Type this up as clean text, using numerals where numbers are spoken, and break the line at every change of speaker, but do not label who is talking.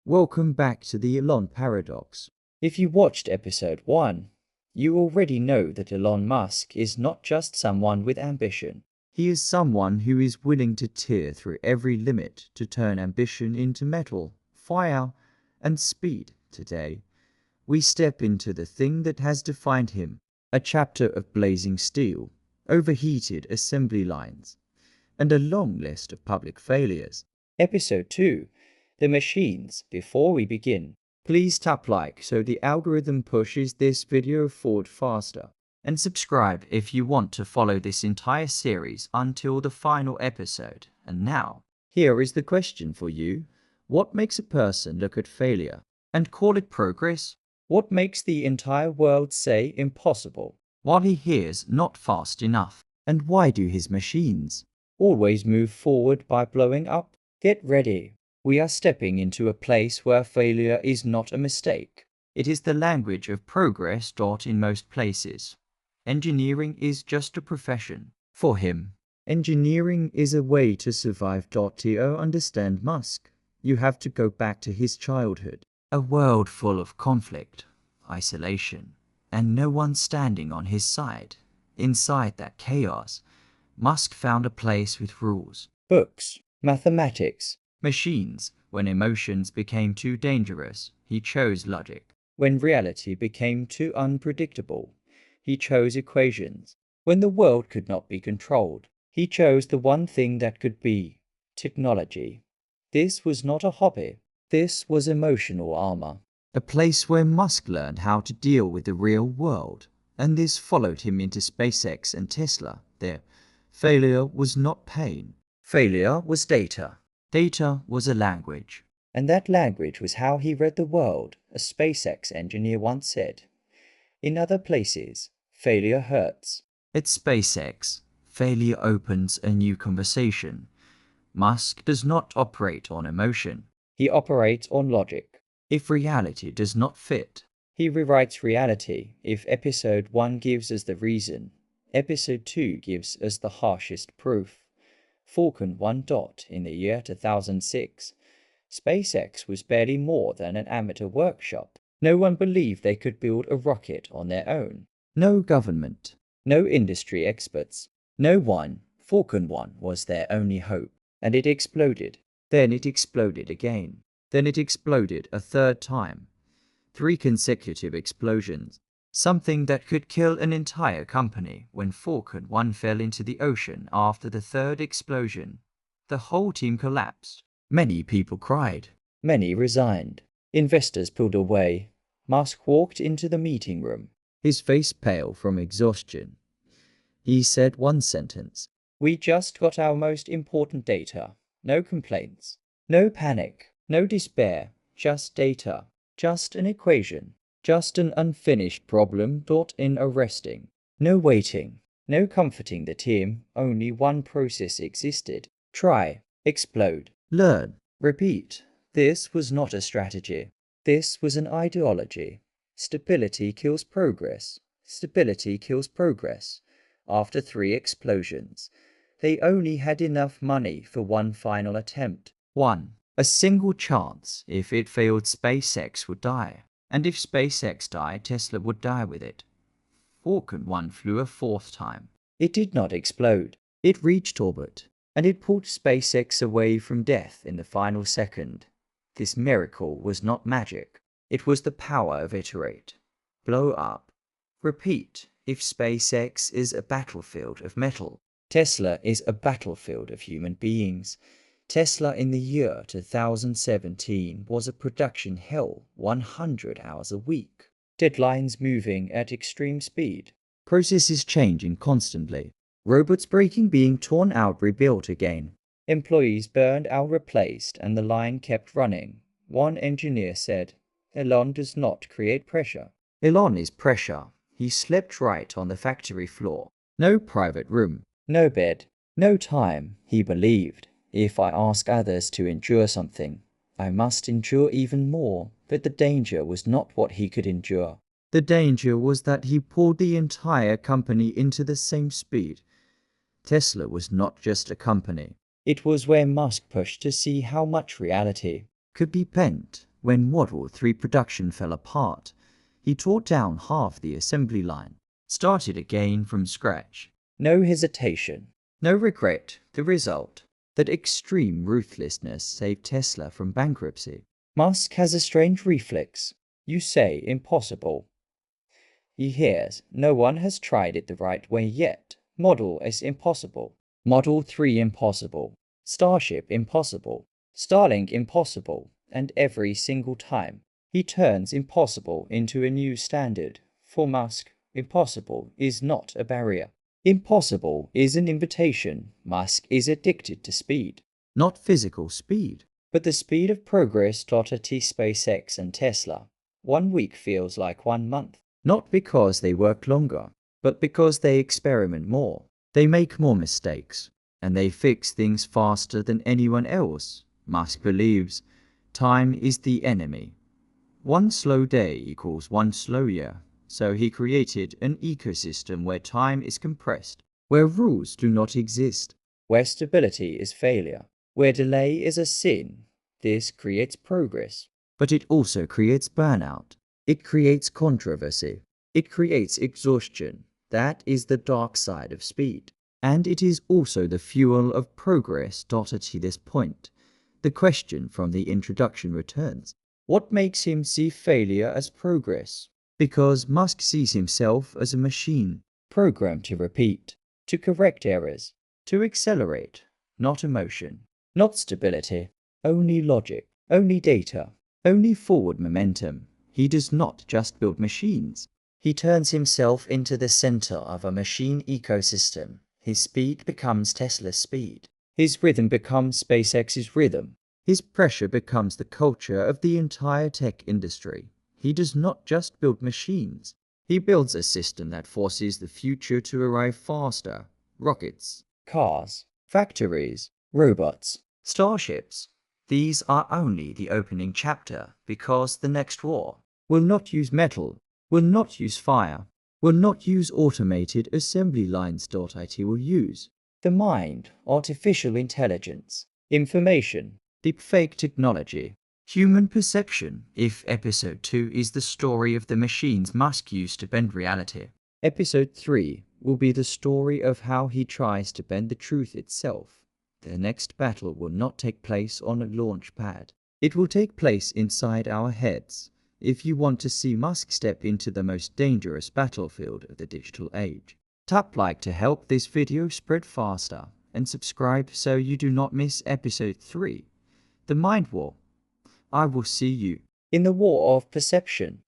Welcome back to the Elon Paradox. If you watched episode 1, you already know that Elon Musk is not just someone with ambition. He is someone who is willing to tear through every limit to turn ambition into metal, fire, and speed. Today, we step into the thing that has defined him, a chapter of blazing steel, overheated assembly lines, and a long list of public failures. Episode 2, The Machines. Before we begin, please tap like so the algorithm pushes this video forward faster. And subscribe if you want to follow this entire series until the final episode. And now, here is the question for you. What makes a person look at failure and call it progress? What makes the entire world say impossible while he hears not fast enough? And why do his machines always move forward by blowing up? Get ready. We are stepping into a place where failure is not a mistake. It is the language of progress. In most places, engineering is just a profession. For him, engineering is a way to survive. To understand Musk, you have to go back to his childhood. A world full of conflict, isolation, and no one standing on his side. Inside that chaos, Musk found a place with rules, books, mathematics, machines. When emotions became too dangerous, he chose logic. When reality became too unpredictable, he chose equations. When the world could not be controlled, he chose the one thing that could be: technology. This was not a hobby. This was emotional armor. A place where Musk learned how to deal with the real world. And this followed him into SpaceX and Tesla. Their failure was not pain. Failure was data. Data was a language. And that language was how he read the world, a SpaceX engineer once said. In other places, failure hurts. At SpaceX, failure opens a new conversation. Musk does not operate on emotion. He operates on logic. If reality does not fit, he rewrites reality. If episode 1 gives us the reason, episode 2 gives us the harshest proof. Falcon 1. In the year 2006, SpaceX was barely more than an amateur workshop. No one believed they could build a rocket on their own. No government, no industry experts, no one. Falcon 1 was their only hope. And it exploded. Then it exploded again. Then it exploded a third time. 3 consecutive explosions. Something that could kill an entire company. When Falcon 1 fell into the ocean after the third explosion, the whole team collapsed. Many people cried. Many resigned. Investors pulled away. Musk walked into the meeting room, his face pale from exhaustion. He said one sentence: "We just got our most important data. No complaints. No panic. No despair. Just data. Just an equation. Just an unfinished problem. In arresting. No waiting. No comforting the team. Only one process existed. Try. Explode. Learn. Repeat." This was not a strategy. This was an ideology. Stability kills progress. Stability kills progress. After 3 explosions, they only had enough money for one final attempt. A single chance. If it failed, SpaceX would die. And if SpaceX died, Tesla would die with it. Falcon 1 flew a 4th time. It did not explode. It reached orbit. And it pulled SpaceX away from death in the final second. This miracle was not magic. It was the power of iterate. Blow up. Repeat. If SpaceX is a battlefield of metal, Tesla is a battlefield of human beings. Tesla in the year 2017 was a production hell, 100 hours a week. Deadlines moving at extreme speed. Processes changing constantly. Robots breaking, being torn out, rebuilt again. Employees burned out, replaced, and the line kept running. One engineer said, "Elon does not create pressure. Elon is pressure." He slept right on the factory floor. No private room. No bed. No time. He believed, if I ask others to endure something, I must endure even more. But the danger was not what he could endure. The danger was that he pulled the entire company into the same speed. Tesla was not just a company. It was where Musk pushed to see how much reality could be bent When Model 3 production fell apart, he tore down half the assembly line, started again from scratch. No hesitation, no regret. The result, that extreme ruthlessness saved Tesla from bankruptcy. Musk has a strange reflex. You say impossible. He hears, no one has tried it the right way yet. Model S impossible. Model 3 impossible. Starship impossible. Starlink impossible. And every single time, he turns impossible into a new standard. For Musk, impossible is not a barrier. Impossible is an invitation. Musk is addicted to speed. Not physical speed, but the speed of progress. At SpaceX and Tesla, 1 week feels like 1 month. Not because they work longer, but because they experiment more. They make more mistakes, and they fix things faster than anyone else. Musk believes time is the enemy. 1 slow day equals 1 slow year. So he created an ecosystem where time is compressed, where rules do not exist, where stability is failure, where delay is a sin. This creates progress. But it also creates burnout. It creates controversy. It creates exhaustion. That is the dark side of speed. And it is also the fuel of progress. At this point, the question from the introduction returns. What makes him see failure as progress? Because Musk sees himself as a machine, programmed to repeat, to correct errors, to accelerate, not emotion, not stability, only logic, only data, only forward momentum. He does not just build machines. He turns himself into the center of a machine ecosystem. His speed becomes Tesla's speed. His rhythm becomes SpaceX's rhythm. His pressure becomes the culture of the entire tech industry. He does not just build machines. He builds a system that forces the future to arrive faster. Rockets, cars, factories, robots, starships. These are only the opening chapter, because the next war will not use metal, will not use fire, will not use automated assembly lines. It will use the mind, artificial intelligence, information, deepfake technology, human perception. If Episode 2 is the story of the machines Musk used to bend reality, Episode 3 will be the story of how he tries to bend the truth itself. The next battle will not take place on a launch pad. It will take place inside our heads. If you want to see Musk step into the most dangerous battlefield of the digital age, tap like to help this video spread faster, and subscribe so you do not miss Episode 3, The Mind War. I will see you in the war of perception.